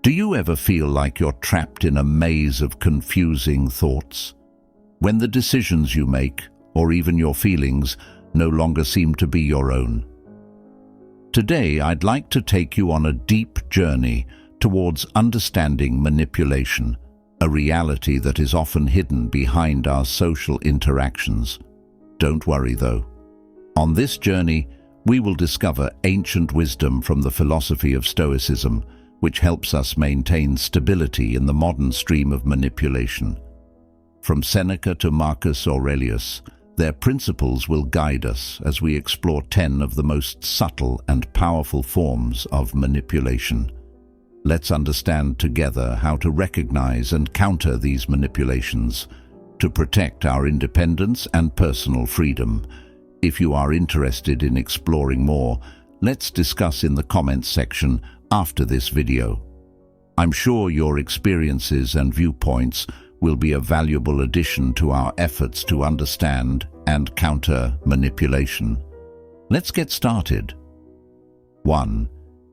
Do you ever feel like you're trapped in a maze of confusing thoughts? When the decisions you make, or even your feelings, no longer seem to be your own? Today, I'd like to take you on a deep journey towards understanding manipulation, a reality that is often hidden behind our social interactions. Don't worry, though. On this journey, we will discover ancient wisdom from the philosophy of Stoicism, which helps us maintain stability in the modern stream of manipulation. From Seneca to Marcus Aurelius, their principles will guide us as we explore 10 of the most subtle and powerful forms of manipulation. Let's understand together how to recognize and counter these manipulations to protect our independence and personal freedom. If you are interested in exploring more, let's discuss in the comments section after this video. I'm sure your experiences and viewpoints will be a valuable addition to our efforts to understand and counter manipulation. Let's get started. 1.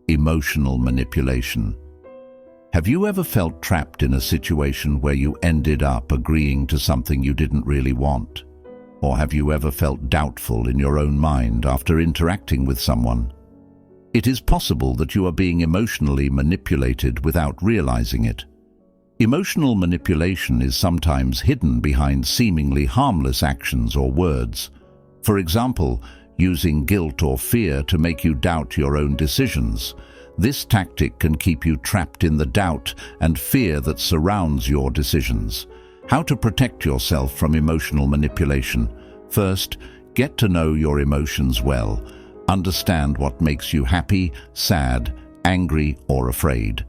Emotional manipulation. Have you ever felt trapped in a situation where you ended up agreeing to something you didn't really want? Or have you ever felt doubtful in your own mind after interacting with someone? It is possible that you are being emotionally manipulated without realizing it. Emotional manipulation is sometimes hidden behind seemingly harmless actions or words. For example, using guilt or fear to make you doubt your own decisions. This tactic can keep you trapped in the doubt and fear that surrounds your decisions. How to protect yourself from emotional manipulation? First, get to know your emotions well. Understand what makes you happy, sad, angry, or afraid.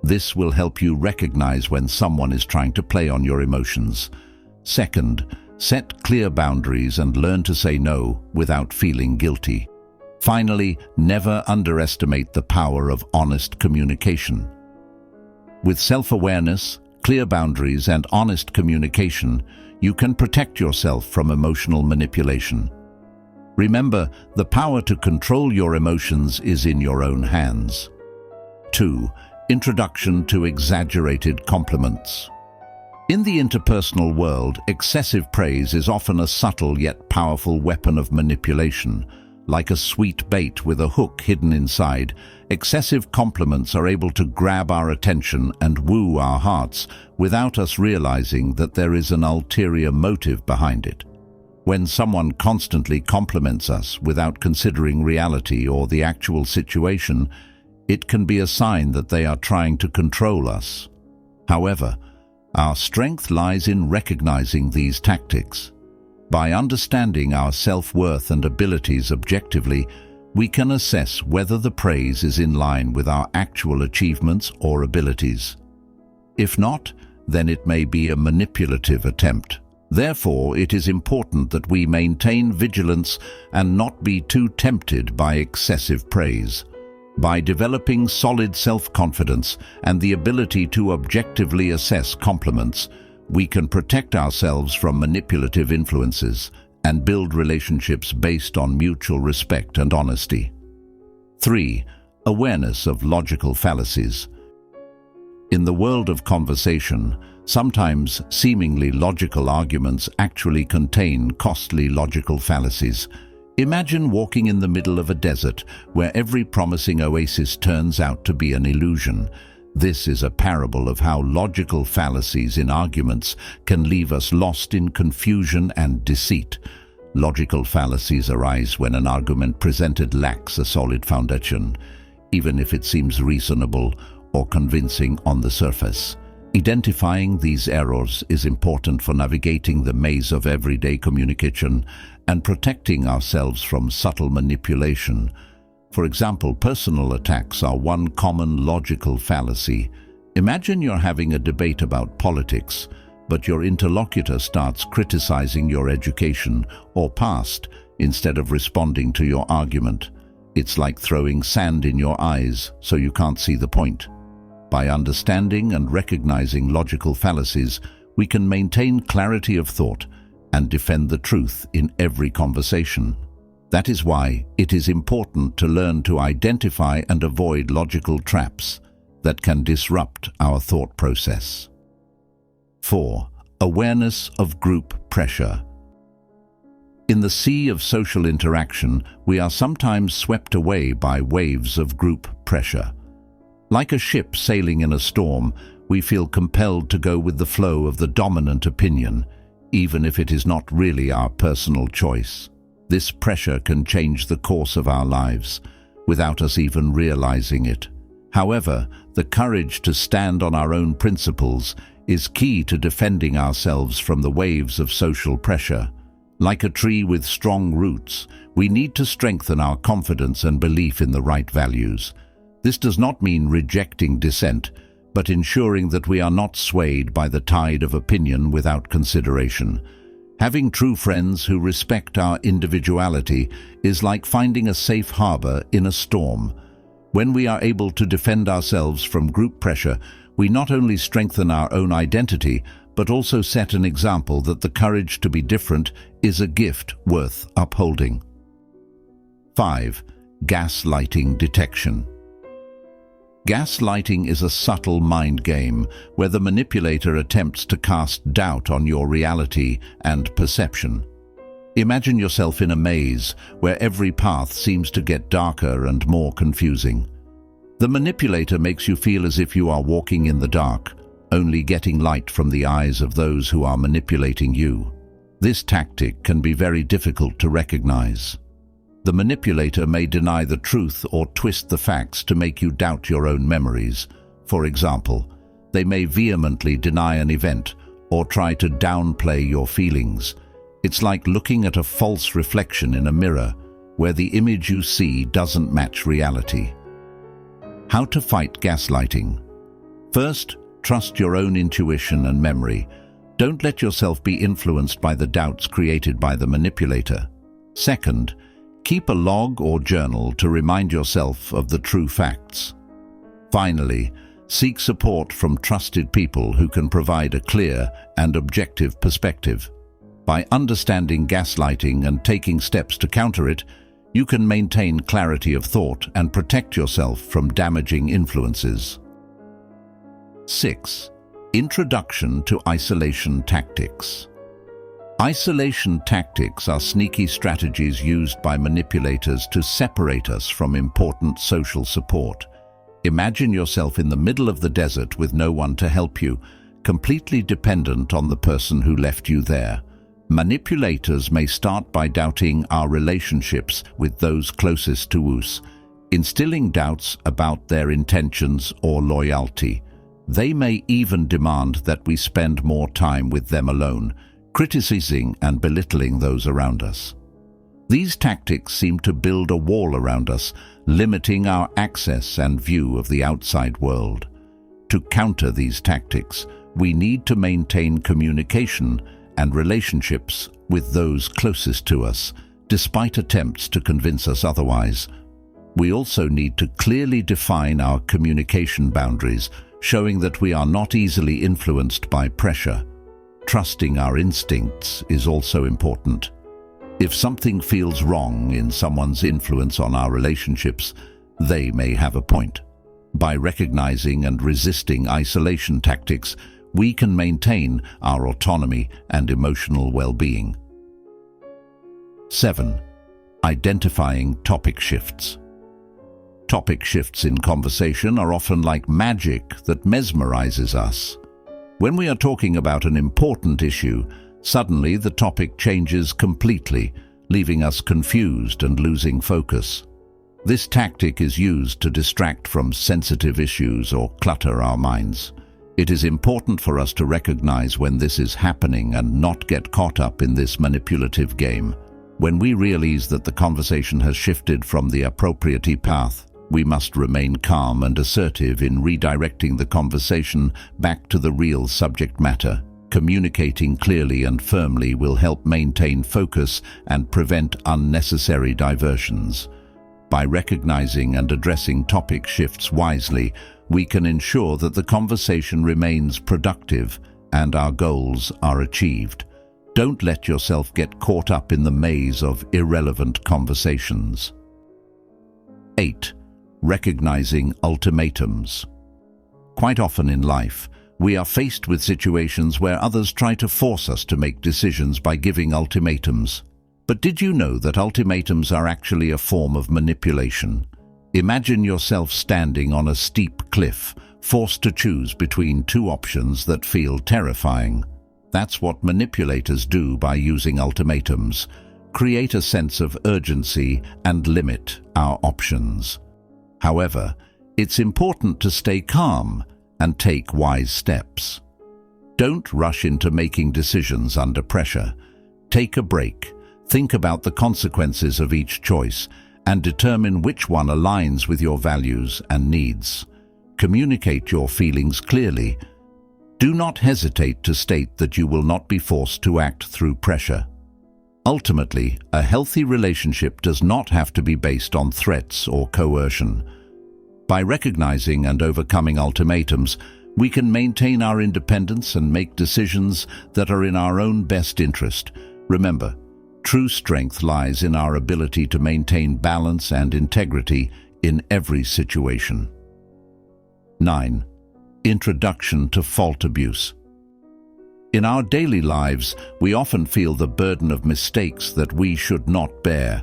This will help you recognize when someone is trying to play on your emotions. Second, set clear boundaries and learn to say no without feeling guilty. Finally, never underestimate the power of honest communication. With self-awareness, clear boundaries, and honest communication, you can protect yourself from emotional manipulation. Remember, the power to control your emotions is in your own hands. 2. Introduction to exaggerated compliments. In the interpersonal world, excessive praise is often a subtle yet powerful weapon of manipulation. Like a sweet bait with a hook hidden inside, excessive compliments are able to grab our attention and woo our hearts without us realizing that there is an ulterior motive behind it. When someone constantly compliments us without considering reality or the actual situation, it can be a sign that they are trying to control us. However, our strength lies in recognizing these tactics. By understanding our self-worth and abilities objectively, we can assess whether the praise is in line with our actual achievements or abilities. If not, then it may be a manipulative attempt. Therefore, it is important that we maintain vigilance and not be too tempted by excessive praise. By developing solid self-confidence and the ability to objectively assess compliments, we can protect ourselves from manipulative influences and build relationships based on mutual respect and honesty. 3. Awareness of logical fallacies. In the world of conversation, sometimes seemingly logical arguments actually contain costly logical fallacies. Imagine walking in the middle of a desert where every promising oasis turns out to be an illusion. This is a parable of how logical fallacies in arguments can leave us lost in confusion and deceit. Logical fallacies arise when an argument presented lacks a solid foundation, even if it seems reasonable or convincing on the surface. Identifying these errors is important for navigating the maze of everyday communication and protecting ourselves from subtle manipulation. For example, personal attacks are one common logical fallacy. Imagine you're having a debate about politics, but your interlocutor starts criticizing your education or past instead of responding to your argument. It's like throwing sand in your eyes so you can't see the point. By understanding and recognizing logical fallacies, we can maintain clarity of thought and defend the truth in every conversation. That is why it is important to learn to identify and avoid logical traps. that can disrupt our thought process. 4. Awareness of group pressure. In the sea of social interaction, we are sometimes swept away by waves of group pressure. Like a ship sailing in a storm, we feel compelled to go with the flow of the dominant opinion, even if it is not really our personal choice. This pressure can change the course of our lives, without us even realizing it. However, the courage to stand on our own principles is key to defending ourselves from the waves of social pressure. Like a tree with strong roots, we need to strengthen our confidence and belief in the right values. This does not mean rejecting dissent, but ensuring that we are not swayed by the tide of opinion without consideration. Having true friends who respect our individuality is like finding a safe harbor in a storm. When we are able to defend ourselves from group pressure, we not only strengthen our own identity, but also set an example that the courage to be different is a gift worth upholding. 5. Gaslighting detection. Gaslighting is a subtle mind game where the manipulator attempts to cast doubt on your reality and perception. Imagine yourself in a maze where every path seems to get darker and more confusing. The manipulator makes you feel as if you are walking in the dark, only getting light from the eyes of those who are manipulating you. This tactic can be very difficult to recognize. The manipulator may deny the truth or twist the facts to make you doubt your own memories. For example, they may vehemently deny an event or try to downplay your feelings. It's like looking at a false reflection in a mirror, where the image you see doesn't match reality. How to fight gaslighting? First, trust your own intuition and memory. Don't let yourself be influenced by the doubts created by the manipulator. Second, keep a log or journal to remind yourself of the true facts. Finally, seek support from trusted people who can provide a clear and objective perspective. By understanding gaslighting and taking steps to counter it, you can maintain clarity of thought and protect yourself from damaging influences. 6. Introduction to isolation tactics. Isolation tactics are sneaky strategies used by manipulators to separate us from important social support. Imagine yourself in the middle of the desert with no one to help you, completely dependent on the person who left you there. Manipulators may start by doubting our relationships with those closest to us, instilling doubts about their intentions or loyalty. They may even demand that we spend more time with them alone, criticizing and belittling those around us. These tactics seem to build a wall around us, limiting our access and view of the outside world. To counter these tactics, we need to maintain communication and relationships with those closest to us, despite attempts to convince us otherwise. We also need to clearly define our communication boundaries, showing that we are not easily influenced by pressure. Trusting our instincts is also important. If something feels wrong in someone's influence on our relationships, they may have a point. By recognizing and resisting isolation tactics, we can maintain our autonomy and emotional well-being. 7. Identifying topic shifts. Topic shifts in conversation are often like magic that mesmerizes us. When we are talking about an important issue, suddenly the topic changes completely, leaving us confused and losing focus. This tactic is used to distract from sensitive issues or clutter our minds. It is important for us to recognize when this is happening and not get caught up in this manipulative game. When we realize that the conversation has shifted from the appropriate path, we must remain calm and assertive in redirecting the conversation back to the real subject matter. Communicating clearly and firmly will help maintain focus and prevent unnecessary diversions. By recognizing and addressing topic shifts wisely, we can ensure that the conversation remains productive and our goals are achieved. Don't let yourself get caught up in the maze of irrelevant conversations. 8. Recognizing ultimatums. Quite often in life, we are faced with situations where others try to force us to make decisions by giving ultimatums. But did you know that ultimatums are actually a form of manipulation? Imagine yourself standing on a steep cliff, forced to choose between two options that feel terrifying. That's what manipulators do by using ultimatums: create a sense of urgency and limit our options. However, it's important to stay calm and take wise steps. Don't rush into making decisions under pressure. Take a break, think about the consequences of each choice, and determine which one aligns with your values and needs. Communicate your feelings clearly. Do not hesitate to state that you will not be forced to act through pressure. Ultimately, a healthy relationship does not have to be based on threats or coercion. By recognizing and overcoming ultimatums, we can maintain our independence and make decisions that are in our own best interest. Remember, true strength lies in our ability to maintain balance and integrity in every situation. 9. Introduction to fault abuse. In our daily lives, we often feel the burden of mistakes that we should not bear.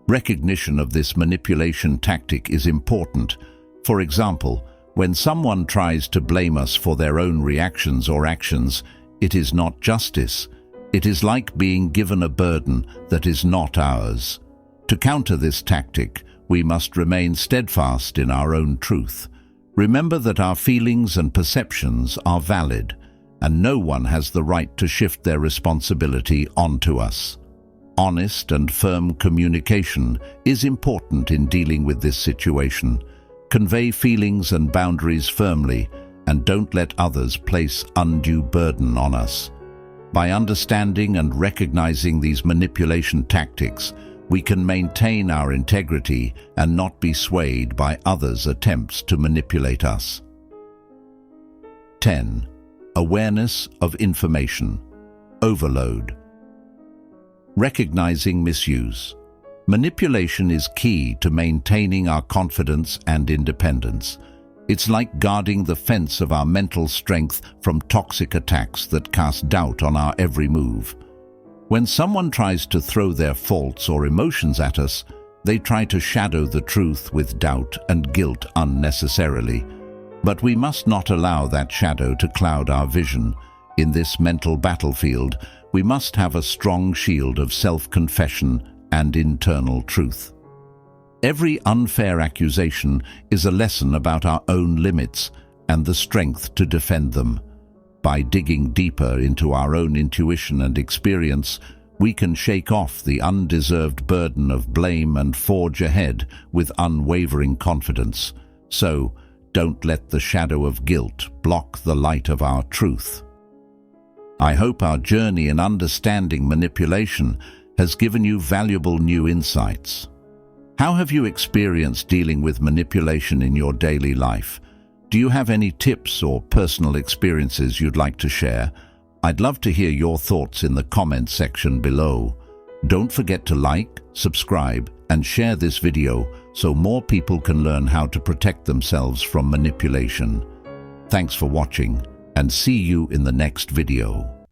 Recognition of this manipulation tactic is important. For example, when someone tries to blame us for their own reactions or actions, it is not justice. It is like being given a burden that is not ours. To counter this tactic, we must remain steadfast in our own truth. Remember that our feelings and perceptions are valid, and no one has the right to shift their responsibility onto us. Honest and firm communication is important in dealing with this situation. Convey feelings and boundaries firmly, and don't let others place undue burden on us. By understanding and recognizing these manipulation tactics, we can maintain our integrity and not be swayed by others' attempts to manipulate us. 10. Awareness of information overload. Recognizing misuse. Manipulation is key to maintaining our confidence and independence. It's like guarding the fence of our mental strength from toxic attacks that cast doubt on our every move. When someone tries to throw their faults or emotions at us, they try to shadow the truth with doubt and guilt unnecessarily. But we must not allow that shadow to cloud our vision. In this mental battlefield, we must have a strong shield of self-confession and internal truth. Every unfair accusation is a lesson about our own limits and the strength to defend them. By digging deeper into our own intuition and experience, we can shake off the undeserved burden of blame and forge ahead with unwavering confidence. So, don't let the shadow of guilt block the light of our truth. I hope our journey in understanding manipulation has given you valuable new insights. How have you experienced dealing with manipulation in your daily life? Do you have any tips or personal experiences you'd like to share? I'd love to hear your thoughts in the comments section below. Don't forget to like, subscribe, and share this video so more people can learn how to protect themselves from manipulation. Thanks for watching, and see you in the next video.